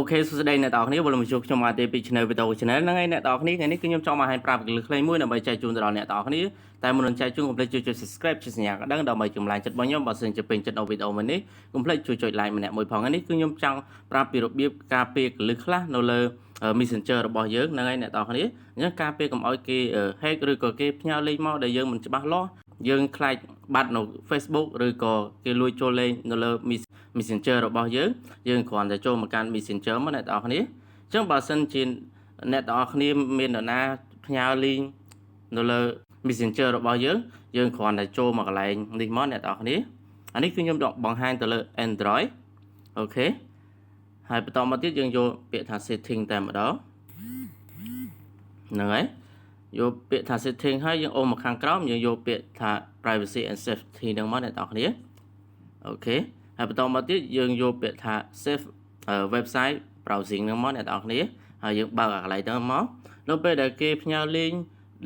OK សួស្តីអ្នកនរគ្នាវិលមកជួបខ្ញុំមកទេពី Channel Video Channel ហ្នឹងហើយអ្នកនរគ្នាថ្ងៃនេះគឺខ្ញុំចង់មកឲ្យប្រាប់ពីខ្លីមួយដើម្បីចែកជូនទៅដល់អ្នកនរគ្នាតែមុននឹងចែកជូនកុំភ្លេចជួយចុច Subscribe ជាសញ្ញាកណ្ដឹងដើម្បីចម្លែងចិត្តរបស់ខ្ញុំបើសិនជាពេញចិត្តនៅវីដេអូមួយនេះកុំភ្លេចជួយចុច Like ម្នាក់មួយផងនេះគឺខ្ញុំចង់ប្រាប់ពីរបៀបការពារកលឹះខ្លះនៅលើ Messenger របស់យើងហ្នឹងហើយអ្នកនរគ្នាអញ្ចឹងការពារកុំឲ្យគេ hack ឬក៏គេផ្ញើលេខមកដែលយើងមិនច្បាស់លាស់យើងខ្លាចបាត់នៅ Facebook ឬក៏គេលួចចូលលេងនៅលើ Messenger របស់យើងគ្រាន់តែចូលមកកាន់ Messenger មកអ្នកនរគ្នាអញ្ចឹងបើសិនជាអ្នកនរគ្នាមាននរណាផ្ញើ link នៅលើ Messenger របស់យើងគ្រាន់តែចូលមកកន្លែងនេះមកអ្នកនរគ្នាអានេះគឺខ្ញុំបង្ហាញទៅលើ Android អូខេហើយបន្តមកទៀតយើងយកពាក្យថា setting តែម្ដងហ្នឹងហើយយកពាក្យថា setting ហើយយើងអូសមកខាងក្រោមយើងយកពាក្យថា privacy and safety ហ្នឹងមកអ្នកនរគ្នាអូខេហើយបន្តមកទៀតយើងយកពាក្យថា save website browsing ហ្នឹងមកអ្នកនរគ្នាហើយយើងបើកអាកន្លែងហ្នឹងមកនៅពេលដែលគេផ្ញើ link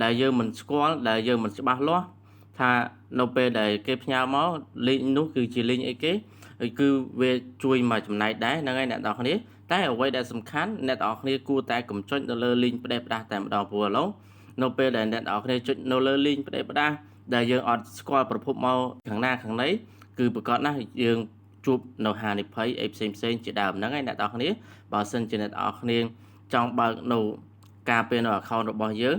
ដែលយើងមិនស្គាល់ដែលយើងមិនច្បាស់លាស់ថានៅពេលដែលគេផ្ញើមក link នោះគឺជា link អីគេគឺវាជួយមកចំណែកដែរហ្នឹងហើយអ្នកនរគ្នាតែអ្វីដែលសំខាន់អ្នកនរគ្នាគួរតែកុំចុចនៅលើ link ផ្ដេសផ្ដាស់តែម្ដងព្រោះឥឡូវនៅពេលដែលអ្នកនរគ្នាចុចនៅលើ link ផ្ដេសផ្ដាស់ដែលយើងអត់ស្គាល់ប្រភពមកខាងណាខាងណីគឺប្រកាសណាស់យើងជួបនៅហានិភ័យអីផ្សេងជាដើមហ្នឹងហើយអ្នកនរគ្នាបើសិនជាអ្នកនរគ្នាចង់បើកនៅការពារនៅ account របស់យើង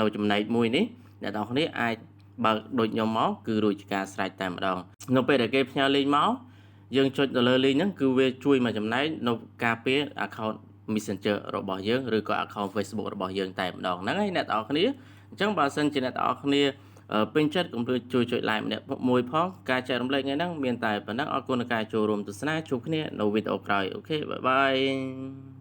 នៅចំណែកមួយនេះអ្នកនរគ្នាអាចបើកដូចខ្ញុំមកគឺរួចជាការស្រេចតែម្ដងនៅពេលដែលគេផ្ញើ link មកយើងចុចទៅលើ link ហ្នឹងគឺវាជួយមកចំណែកនៅការពារ account Messenger របស់យើងឬក៏ account Facebook របស់យើងតែម្ដងហ្នឹងហើយអ្នកនរគ្នាអញ្ចឹងបើសិនជាអ្នកនរគ្នាពេញចិត្តកុំភ្លេចជួយចុច like ម្នាក់មួយផងការចែករំលែកថ្ងៃហ្នឹងមានតែប៉ុណ្ណឹងអរគុណដល់ការចូលរួមទស្សនាជួបគ្នានៅវីដេអូក្រោយអូខេបាយបាយ